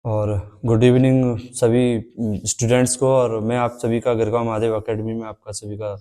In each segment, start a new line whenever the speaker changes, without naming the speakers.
और good evening सभी students को। और मैं आप सभी का गिरगांव महादेव एकेडमी में आपका सभी का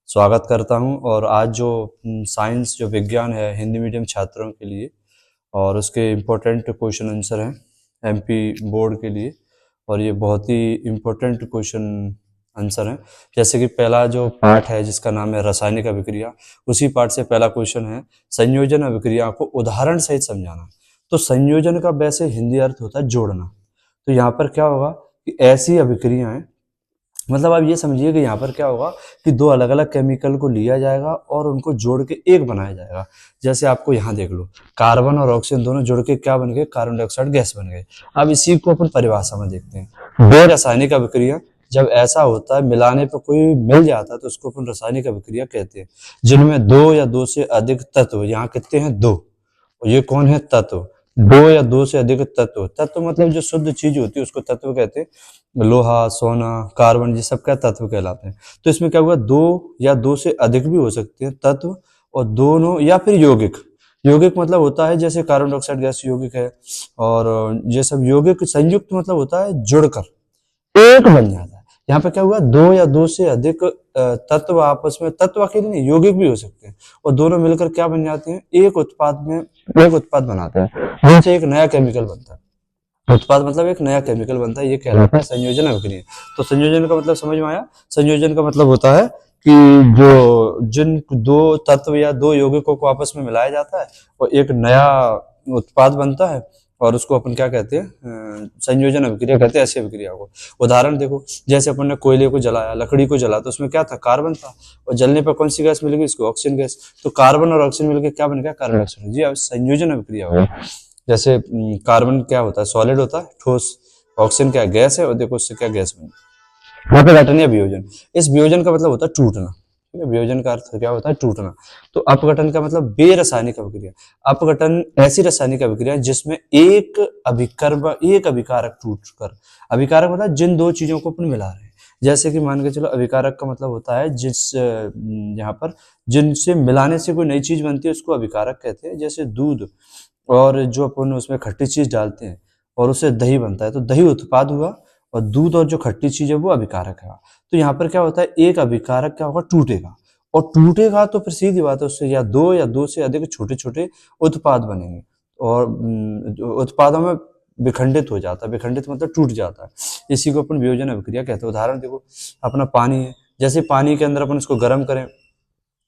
स्वागत करता हूं। और आज जो साइंस जो विज्ञान है हिंदी मीडियम छात्रों के लिए, और उसके इम्पोर्टेंट क्वेश्चन आंसर हैं एमपी बोर्ड के लिए। और ये बहुत ही इम्पोर्टेंट क्वेश्चन आंसर हैं। जैसे कि पहला जो पार्ट है जिसका नाम है रासायनिक अभिक्रिया, उसी पार्ट से पहला क्वेश्चन है संयोजन अभिक्रिया को उदाहरण सहित समझाना। तो संयोजन का वैसे हिंदी अर्थ होता है जोड़ना। तो यहाँ पर क्या होगा कि ऐसी अभिक्रियाएं, मतलब आप ये समझिए कि यहाँ पर क्या होगा कि दो अलग अलग केमिकल को लिया जाएगा और उनको जोड़ के एक बनाया जाएगा। जैसे आपको यहाँ देख लो, कार्बन और ऑक्सीजन दोनों जुड़ के क्या बन गए, कार्बन डाइऑक्साइड गैस बन गए। अब इसी को अपन परिभाषा में देखते हैं। दो रासायनिक अभिक्रिया जब ऐसा होता है, मिलाने पर कोई मिल जाता है तो उसको अपन रासायनिक अभिक्रिया कहते हैं, जिनमें दो या दो से अधिक तत्व, यहाँ कितने हैं, दो। और ये कौन है, तत्व। दो या दो से अधिक तत्व, तत्व मतलब जो शुद्ध चीज होती है उसको तत्व कहते हैं। लोहा, सोना, कार्बन, ये सब क्या तत्व कहलाते हैं। तो इसमें क्या हुआ, दो या दो से अधिक भी हो सकते हैं तत्व, और दोनों या फिर यौगिक। यौगिक मतलब होता है जैसे कार्बन डाइऑक्साइड गैस यौगिक है, और ये सब यौगिक। संयुक्त मतलब होता है जुड़कर एक बन जाता है। यहाँ पे क्या हुआ, दो या दो से अधिक तत्व आपस में, तत्व अकेले नहीं यौगिक भी हो सकते हैं, और दोनों मिलकर क्या बन जाते हैं, एक उत्पाद में एक उत्पाद बनाते हैं, जिनसे एक नया केमिकल बनता है। उत्पाद मतलब एक नया केमिकल बनता है, ये कहलाता है संयोजन अभिक्रिया। तो संयोजन का मतलब समझ में आया। संयोजन का मतलब होता है कि जो जिन दो तत्व या दो यौगिकों को आपस में मिलाया जाता है और एक नया उत्पाद बनता है, और उसको अपन क्या कहते हैं, संयोजन अभिक्रिया कहते हैं ऐसी अभिक्रिया को। उदाहरण देखो, जैसे अपन ने कोयले को जलाया, लकड़ी को जला, तो उसमें क्या था, कार्बन था, और जलने पर कौन सी गैस मिलेगी, इसको ऑक्सीजन गैस। तो कार्बन और ऑक्सीजन मिलकर क्या बन गया, कार्बन डाइऑक्साइड। जी अब संयोजन अभिक्रिया होगा। जैसे कार्बन क्या होता है, सॉलिड होता है, ठोस। ऑक्सीजन क्या गैस है, और देखो उससे क्या गैस बनी। यहाँ पे घटन या वियोजन, इस वियोजन का मतलब होता है टूटना। ठीक है, वियोजन का अर्थ क्या होता है, टूटना। तो अपघटन का मतलब बेरासायनिक अभिक्रिया। अपघटन ऐसी रासायनिक अभिक्रिया जिसमें एक एक अभिकारक टूट कर, अभिकारक मतलब जिन दो चीजों को अपन मिला रहे हैं। जैसे कि मान के चलो, अभिकारक का मतलब होता है यहाँ पर जिनसे मिलाने से कोई नई चीज बनती है उसको अभिकारक कहते हैं। जैसे दूध, और जो अपन उसमें खट्टी चीज डालते हैं और उससे दही बनता है, तो दही उत्पाद हुआ, और दूध और जो खट्टी चीज है वो अभिकारक है। तो यहाँ पर क्या होता है, एक अभिकारक क्या होगा, टूटेगा, और टूटेगा तो फिर सीधी बात है उससे या दो से अधिक छोटे छोटे उत्पाद बनेंगे, और उत्पादों में विखंडित हो जाता है। विखंडित मतलब टूट जाता है, इसी को अपन वियोजन अभिक्रिया कहते हैं। उदाहरण देखो, अपना पानी है, जैसे पानी के अंदर अपन उसको गर्म करें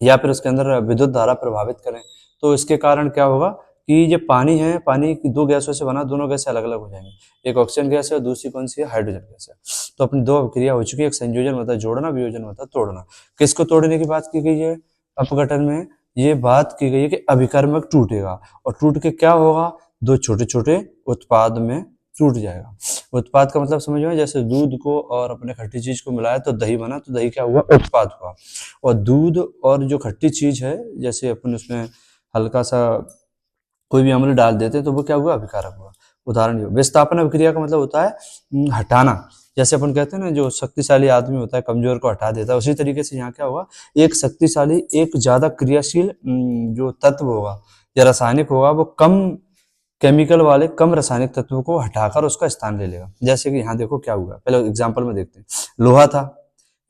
या फिर उसके अंदर विद्युत धारा प्रभावित करें, तो इसके कारण क्या होगा कि ये पानी है, पानी की दो गैसों से बना, दोनों गैसें अलग अलग हो जाएंगी। एक ऑक्सीजन गैस है और दूसरी कौन सी है, हाइड्रोजन गैस है। तो अपनी दो अभिक्रिया हो चुकी है, एक संयोजन मतलब जोड़ना, वियोजन मतलब तोड़ना। किसको तोड़ने की बात की गई है, अपघटन में ये बात की गई है कि अभिकर्मक टूटेगा, और टूट के क्या होगा, दो छोटे छोटे उत्पाद में टूट जाएगा। उत्पाद का मतलब समझ में, जैसे दूध को और अपने खट्टी चीज को मिलाया तो दही बना, तो दही क्या हुआ, उत्पाद हुआ। और दूध और जो खट्टी चीज है, जैसे अपन उसमें हल्का सा कोई भी अम्ल डाल देते हैं तो वो क्या हुआ, अभिकारक हुआ। उदाहरण ये विस्थापन अभिक्रिया का मतलब होता है हटाना। जैसे अपन कहते हैं ना, जो शक्तिशाली आदमी होता है कमजोर को हटा देता है, उसी तरीके से यहाँ क्या होगा, एक शक्तिशाली, एक ज्यादा क्रियाशील जो तत्व होगा या रासायनिक होगा, वो कम केमिकल वाले कम रासायनिक तत्वों को हटाकर उसका स्थान ले लेगा। जैसे कि यहाँ देखो क्या हुआ, पहले एग्जाम्पल में देखते हैं। लोहा था,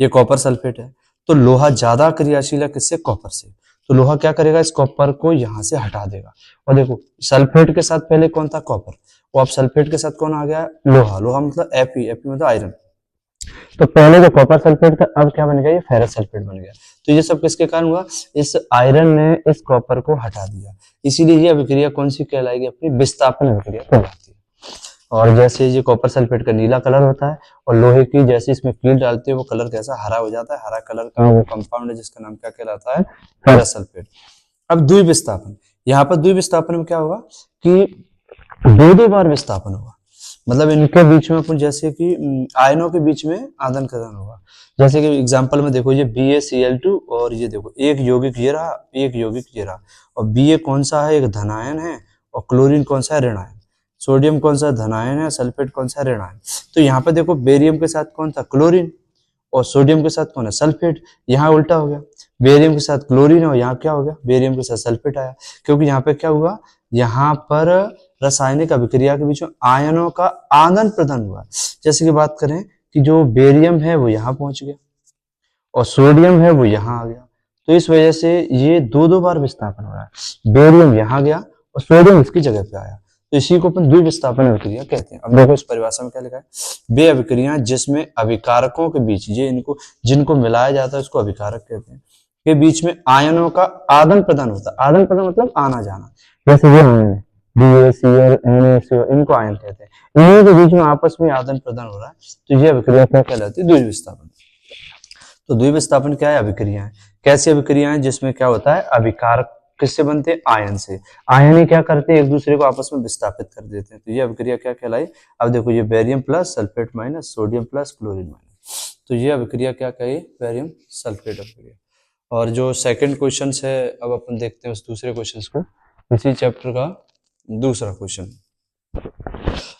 ये कॉपर सल्फेट है, तो लोहा ज्यादा क्रियाशील है किससे, कॉपर से। तो लोहा क्या करेगा, इस कॉपर को यहाँ से हटा देगा। और देखो सल्फेट के साथ पहले कौन था, कॉपर, और अब सल्फेट के साथ कौन आ गया, लोहा। लोहा मतलब एपी, एपी मतलब आयरन। तो पहले जो कॉपर सल्फेट था, अब क्या बन गया, ये फेरस सल्फेट बन गया। तो ये सब किसके कारण हुआ, इस आयरन ने इस कॉपर को हटा दिया। इसीलिए ये अभिक्रिया कौन सी कहलाएगी, अपनी विस्थापन अभिक्रिया कहलाती है। और जैसे ये कॉपर सल्फेट का नीला कलर होता है, और लोहे की जैसे इसमें कील डालते हैं वो कलर कैसा, हरा हो जाता है। हरा कलर का वो कंपाउंड है जिसका नाम क्या कहलाता है, फेरस सल्फेट। अब द्विविस्थापन, यहाँ पर द्विविस्थापन में क्या होगा कि दो दो बार विस्थापन होगा। मतलब इनके बीच में अपन जैसे कि आयनों के बीच में आदान प्रदान होगा। जैसे कि एग्जांपल में देखो, ये BaCl2, और ये देखो एक यौगिक ये रहा, एक यौगिक ये रहा, और Ba कौन सा है, एक धनायन है, और क्लोरीन कौन सा है, ऋणायन। सोडियम कौन सा धनायन है, सल्फेट कौन सा है, ऋणायन। तो यहाँ पे देखो बेरियम के साथ कौन था, क्लोरीन, और सोडियम के साथ कौन है, सल्फेट। यहाँ उल्टा हो गया, बेरियम के साथ क्लोरीन है और यहाँ क्या हो गया, बेरियम के साथ सल्फेट आया। क्योंकि यहाँ पे क्या हुआ, यहाँ पर रासायनिक अभिक्रिया के बीच में आयनों का आदान प्रदान हुआ। जैसे कि बात करें कि जो बेरियम है वो यहाँ पहुंच गया और सोडियम है वो यहाँ आ गया, तो इस वजह से ये दो दो बार विस्थापन हो रहा है। बेरियम यहाँ गया और सोडियम इसकी जगह पे आया, तो इसी को अपन द्विविस्थापन अभिक्रिया कहते हैं। अब देखो इस परिभाषा में क्या लिखा है, वे अभिक्रियाएं जिसमें अभिकारकों के बीच, ये इनको जिनको मिलाया जाता है उसको अभिकारक कहते हैं, के बीच में आयनों का आदान प्रदान होता है। आदान प्रदान मतलब आना जाना, जैसे ये आयन है BaCl NaCO, इनको आयन कहते हैं, इन्हीं के बीच में आपस में आदान प्रदान हो रहा है, तो ये अभिक्रिया क्या कहलाती है, द्विविस्थापन। तो द्विविस्थापन क्या है, अभिक्रियाएं। कैसी अभिक्रियाएं, जिसमें क्या होता है, अभिकारक किससे बनते हैं, आयन से। आयन ही क्या करते हैं, एक दूसरे को आपस में विस्थापित कर देते हैं, तो ये अभिक्रिया क्या कहलाई। अब देखो ये barium plus sulphate minus sodium plus chlorine minus, तो ये अभिक्रिया क्या कही, बेरियम सल्फेट अभिक्रिया। और जो सेकंड क्वेश्चन है, अब अपन देखते हैं उस दूसरे क्वेश्चन को, इसी चैप्टर का दूसरा क्वेश्चन।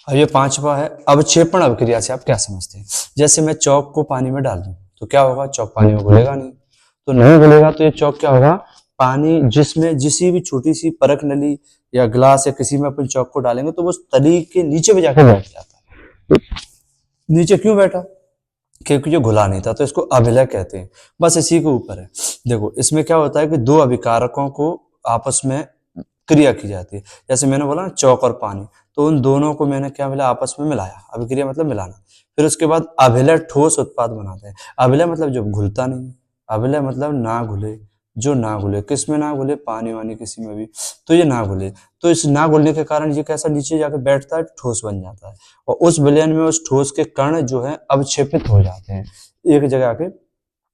अब ये पांचवा है, अवक्षेपण अभिक्रिया से आप क्या समझते हैं। जैसे मैं चौक को पानी में डाल दूं तो क्या होगा, चौक पानी में घुलेगा नहीं, तो नहीं घुलेगा तो ये चौक क्या होगा, पानी जिसमें जिसी भी छोटी सी परख नली या ग्लास या किसी में अपन चौक को डालेंगे तो वो तली के नीचे में जाकर बैठ जाता है। तो नीचे क्यों बैठा, क्योंकि जो घुला नहीं था, तो इसको अभिलय कहते हैं। बस इसी के ऊपर है। देखो इसमें क्या होता है कि दो अभिकारकों को आपस में क्रिया की जाती है। जैसे मैंने बोला ना चौक और पानी, तो उन दोनों को मैंने क्या मिला, आपस में मिलाया, अभिक्रिया मतलब मिलाना। फिर उसके बाद अभिलय ठोस उत्पाद बनाते हैं। अभिलय मतलब जब घुलता नहीं है, अभिलय मतलब ना घुले, जो ना घुले, किस में ना घुले, पानी वानी किसी में भी, तो ये ना घुले। तो इस ना घुलने के कारण ये कैसा नीचे जाकर बैठता है, ठोस बन जाता है, और उस विलयन में उस ठोस के कण जो है अवक्षेपित हो जाते हैं, एक जगह आके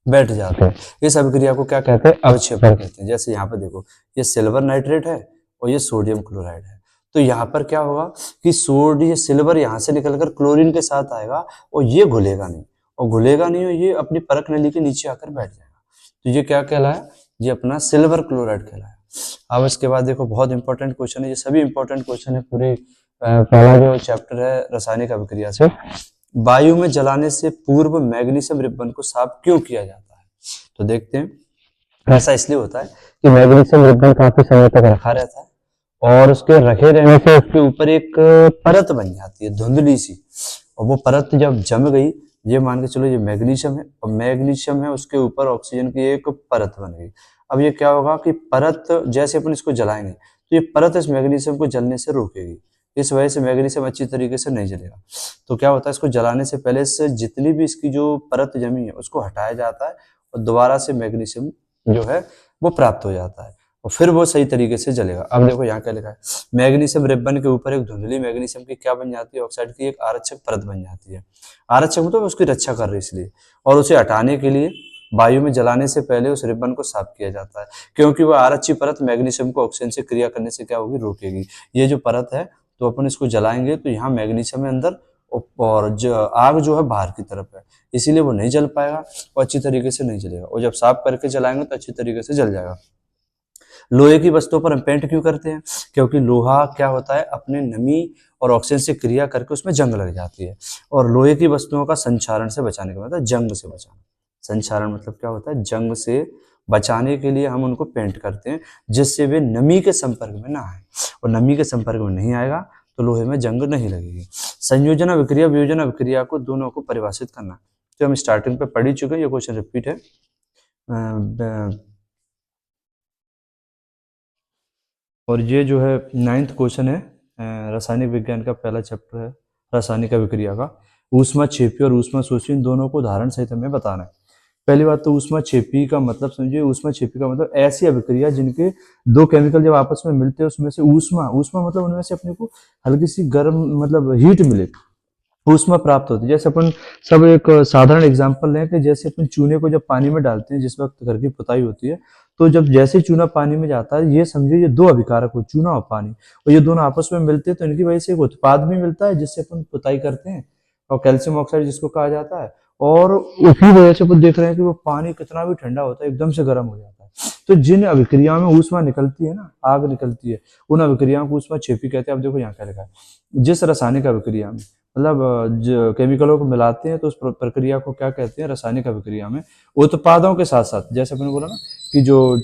बैठ जाते हैं। इस अभिक्रिया को क्या कहते हैं, अवक्षेपण कहते हैं। जैसे यहाँ पे देखो, ये सिल्वर नाइट्रेट है और ये सोडियम क्लोराइड है, तो यहाँ पर क्या होगा कि सोडियम सिल्वर यहाँ से निकलकर क्लोरीन के साथ आएगा और ये घुलेगा नहीं, और घुलेगा नहीं और ये अपनी परख नली के नीचे आकर बैठ जाएगा, तो ये क्या कहलाया, ये अपना सिल्वर क्लोराइड कहलाया। अब इसके बाद देखो बहुत इंपॉर्टेंट क्वेश्चन है, ये सभी इंपॉर्टेंट क्वेश्चन है पूरे। पहला जो चैप्टर है रासायनिक अभिक्रिया से, वायु में जलाने से पूर्व मैग्नीशियम रिबन को साफ क्यों किया जाता है। तो देखते हैं, ऐसा इसलिए होता है कि मैग्नीशियम रिबन काफी समय तक रखा रहता है और उसके रखे रहने से उसके ऊपर एक परत बन जाती है धुंधली सी, और वो परत जब जम गई, ये मान के चलो ये मैग्नीशियम है और मैग्नीशियम है, उसके ऊपर ऑक्सीजन की एक परत बन गई। अब ये क्या होगा कि परत जैसे अपन इसको जलाएंगे तो ये परत इस मैग्नीशियम को जलने से रोकेगी, इस वजह से मैग्नीशियम अच्छी तरीके से नहीं जलेगा। तो क्या होता है, इसको जलाने से पहले से जितनी भी इसकी जो परत जमी है उसको हटाया जाता है और दोबारा से मैग्नीशियम जो है वो प्राप्त हो जाता है और फिर वो सही तरीके से जलेगा। अब देखो यहाँ क्या लिखा है, मैग्नीशियम रिबन के ऊपर एक धुंधली मैग्नीशियम की क्या बन जाती है, ऑक्साइड की एक आरक्षक परत बन जाती है। आरक्षक मतलब उसकी रक्षा कर रही है इसलिए, और उसे हटाने के लिए वायु में जलाने से पहले उस रिबन को साफ किया जाता है, क्योंकि वह आरक्षी परत मैग्नीशियम को ऑक्सीजन से क्रिया करने से क्या होगी, रोकेगी। ये जो परत है तो अपन इसको जलाएंगे तो यहाँ मैग्नीशियम है अंदर और जो आग जो है बाहर की तरफ है, इसीलिए वो नहीं जल पाएगा और अच्छी तरीके से नहीं जलेगा, और जब साफ करके जलाएंगे तो अच्छी तरीके से जल जाएगा। लोहे की वस्तुओं पर हम पेंट क्यों करते हैं, क्योंकि लोहा क्या होता है, अपने नमी और ऑक्सीजन से क्रिया करके उसमें जंग लग जाती है, और लोहे की वस्तुओं का संक्षारण से बचाने का मतलब जंग से बचाना। संक्षारण मतलब क्या होता है, जंग से बचाने के लिए हम उनको पेंट करते हैं जिससे वे नमी के संपर्क में ना आए, और नमी के संपर्क में नहीं आएगा तो लोहे में जंग नहीं लगेगी। संयोजन अभिक्रिया वियोजन अभिक्रिया को दोनों को परिभाषित करना, तो हम स्टार्टिंग पे पढ़ ही चुके हैं, ये क्वेश्चन रिपीट है। और ये जो है 9th क्वेश्चन है रासायनिक विज्ञान का पहला चैप्टर है रासायनिक अभिक्रिया का। ऊष्माक्षेपी और ऊष्माशोषी इन दोनों को उदाहरण सहित हमें बताना है। पहली बात तो ऊष्माक्षेपी का मतलब समझिए, ऊष्माक्षेपी का मतलब ऐसी अभिक्रिया जिनके दो केमिकल जब आपस में मिलते हैं उसमें से ऊष्मा मतलब उनमें से अपने को हल्की सी गर्म मतलब हीट मिले, ऊष्मा प्राप्त होती है। जैसे अपन सब एक साधारण एग्जांपल लें कि जैसे अपन चूने को जब पानी में डालते हैं, जिस वक्त घर की पुताई होती है, तो जब जैसे चूना पानी में जाता है, ये समझिए ये दो अभिकारक हो, चूना और पानी, और ये दोनों आपस में मिलते हैं तो इनकी वजह से एक उत्पाद भी मिलता है जिससे अपन पुताई करते हैं, और कैल्शियम ऑक्साइड जिसको कहा जाता है। और उसी वजह से अपन देख रहे हैं कि वो पानी कितना भी ठंडा होता है एकदम से गर्म हो जाता है। तो जिन अभिक्रियाओं में ऊष्मा निकलती है ना, आग निकलती है, उन अभिक्रियाओं को ऊष्माक्षेपी कहते हैं। अब देखो यहाँ क्या लिखा है, जिस रासायनिक अभिक्रिया में मतलब जो केमिकलों को मिलाते हैं तो उस प्रक्रिया को क्या कहते हैं, रासायनिक अभिक्रिया में उत्पादों के साथ साथ, जैसे मैंने बोला ना कि जो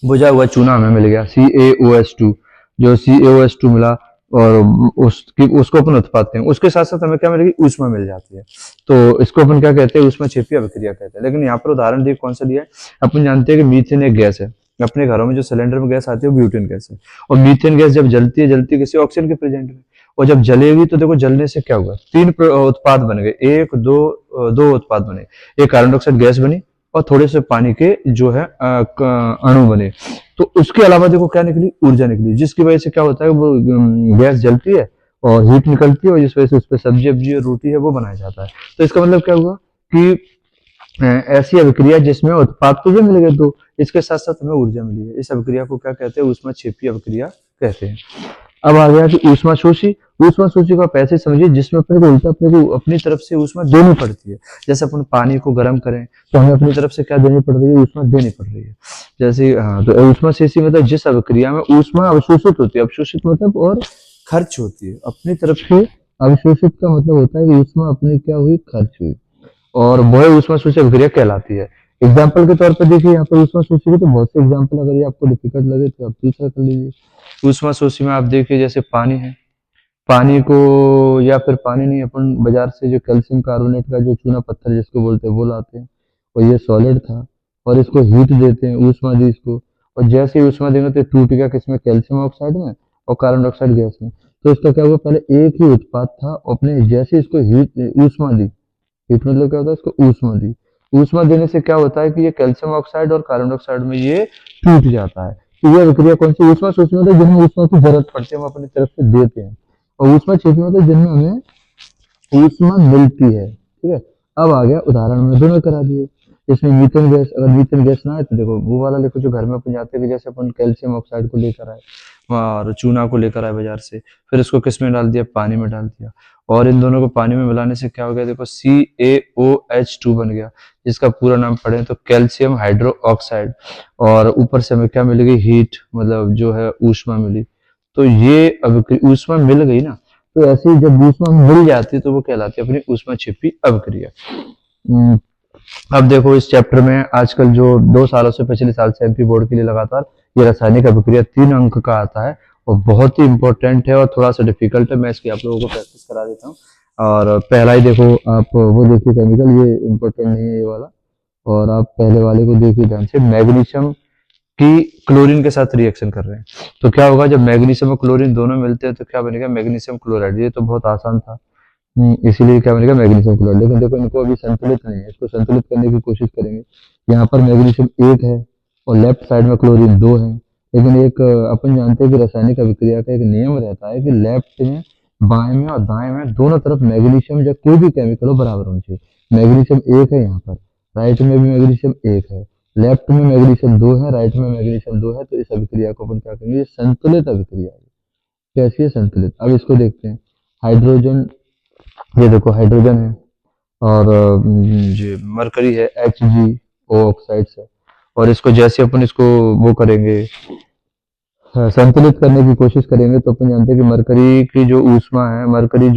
बुझा हुआ चूना हमें मिल गया CaOH2, जो CaOH2 मिला, और उसको अपन उत्पाद कहेंगे। उसके साथ साथ हमें क्या मिलेगी, ऊष्मा मिल जाती है। तो इसको अपन क्या कहते हैं, ऊष्मा क्षेपी अभिक्रिया कहते हैं। लेकिन यहाँ पर उदाहरण देखिए कौन सा दिया है। अपन जानते हैं कि मीथेन एक गैस है। अपने घरों में जो सिलेंडर में गैस आती है वो ब्यूटेन गैस है। और मीथेन गैस जब जलती है किसी ऑक्सीजन के प्रेजेंट में। और जब जलेगी तो देखो जलने से क्या होगा, तीन उत्पाद बन गए, दो उत्पाद बने। एक कार्बन डाइऑक्साइड गैस बनी और थोड़े से पानी के जो है अणु बने। तो उसके अलावा देखो क्या निकली, ऊर्जा निकली, जिसकी वजह से क्या होता है, वो गैस जलती है और हीट निकलती है, और जिस वजह से उस पर सब्जी अब्जी और रोटी है वो बनाया जाता है। तो इसका मतलब क्या हुआ कि ऐसी अभिक्रिया जिसमें उत्पाद तो जो मिल गए दो, इसके साथ साथ हमें ऊर्जा मिली है। इस अभिक्रिया को क्या कहते हैं, ऊष्माक्षेपी अभिक्रिया कहते हैं। अब आ गया कि ऊष्माशोषी। ऊष्माशोषी को आप ऐसे समझिए जिसमें अपने को उल्टा अपने को अपनी तरफ से ऊष्मा देनी पड़ती है। जैसे अपन पानी को गर्म करें तो हमें अपनी तरफ से क्या देनी पड़ रही है, ऊष्मा देनी पड़ रही है। जैसे हाँ, तो ऊष्माशोषी मतलब जिस अभिक्रिया में ऊष्मा अवशोषित होती है, अवशोषित मतलब और खर्च होती है अपनी तरफ से। अवशोषित का मतलब होता है कि ऊष्मा अपनी क्या हुई, खर्च हुई, और वह ऊष्मा सूची अभिक्रिया कहलाती है। एग्जाम्पल के तौर पर देखिए यहाँ पर ऊष्मा सूची के तो बहुत से एग्जाम्पल, अगर ये आपको डिफिकल्ट लगे तो आप दूसरा कर लीजिए। ऊष्मा सूची में आप देखिए जैसे पानी है, पानी को, या फिर पानी नहीं, अपन बाजार से जो कैल्शियम कार्बोनेट का जो चूना पत्थर जिसको बोलते हैं वो लाते हैं, और ये सॉलिड था, और इसको हीट देते हैं, ऊष्मा दी इसको, और जैसे ही ऊष्मा देंगे तो टूट गया किसमें, कैल्शियम ऑक्साइड में और कार्बन डाइऑक्साइड गैस में। तो इसका क्या हुआ, पहले एक ही उत्पाद था, अपने जैसे इसको हीट ऊष्मा दी, हीट मतलब क्या होता है, इसको ऊष्मा दी, ऊष्मा देने से क्या होता है कि ये कैल्शियम ऑक्साइड और कार्बन डाइऑक्साइड में ये टूट जाता है। तो ये प्रक्रिया कौन सी, ऊष्मा सूची में, जिनमें ऊष्मा की जरूरत पड़ती है हम अपनी तरफ से देते हैं, और ऊष्मा क्षेत्र में जिनमें हमें ऊष्मा मिलती है। ठीक है। अब आ गया उदाहरण में दोनों करा दिए। इसमें मीथेन गैस, अगर मीथेन गैस ना है तो देखो वो वाला लिखो जो घर में अपन जाते हैं कि जैसे अपन कैल्शियम ऑक्साइड को लेकर आए और चूना को लेकर आए बाजार से, फिर इसको किस में डाल दिया, पानी में डाल दिया, और इन दोनों को पानी में मिलाने से क्या हो गया, देखो CaOH2 बन गया, जिसका पूरा नाम पढ़े तो कैल्शियम हाइड्रो ऑक्साइड। और ऊपर से हमें क्या मिलेगी, हीट, मतलब जो है ऊष्मा मिली। तो ये अब ऊष्मा मिल गई ना, तो ऐसे ही जब ऊष्मा मिल जाती है तो वो कहलाती है अपनी ऊष्मा छिपी अभिक्रिया। अब देखो इस चैप्टर में आजकल जो 2 सालों से, पिछले साल से MP बोर्ड के लिए लगातार ये रासायनिक अभिक्रिया 3 अंक का आता है, और बहुत ही इंपॉर्टेंट है और थोड़ा सा डिफिकल्ट है। मैं इसकी आप लोगों को प्रैक्टिस करा देता हूँ। और पहला ही देखो आप वो देखिए केमिकल, ये इंपॉर्टेंट नहीं है ये वाला, और आप पहले वाले को देखिए ध्यान से, मैग्नीशियम की क्लोरीन के साथ रिएक्शन कर रहे हैं। तो क्या होगा, जब मैग्नीशियम और क्लोरीन दोनों मिलते हैं तो क्या बनेगा, मैग्नीशियम क्लोराइड। ये तो बहुत आसान था। इसीलिए क्या बनेगा, मैग्नीशियम क्लोराइड। लेकिन देखो इनको अभी संतुलित नहीं है, इसको संतुलित करने की कोशिश करेंगे। यहाँ पर मैग्नीशियम 1 है और लेफ्ट साइड में क्लोरीन 2 है। लेकिन एक अपन जानते हैं कि रासायनिक अभिक्रिया का एक नियम रहता है कि लेफ्ट में, बाएं में और दाएं में दोनों तरफ मैग्नीशियम जब कोई भी केमिकल हो बराबर होना चाहिए। मैग्नीशियम 1 है यहाँ पर, राइट में भी मैग्नीशियम 1 है, लेफ्ट में मैग्नीशियम 2 है, राइट में मैग्नीशियम 2 है। तो इस अभिक्रिया को अपन क्या कहेंगे, संतुलित अभिक्रिया है। कैसी है, संतुलित। अब इसको देखते हैं, हाइड्रोजन, ये देखो हाइड्रोजन है, और ये मरकरी है, HgO ऑक्साइड है। और इसको जैसे अपन इसको वो करेंगे, संतुलित करने की कोशिश करेंगे, तो अपन जानते हैं कि मरकरी की जो ऊष्मा है, मरकरी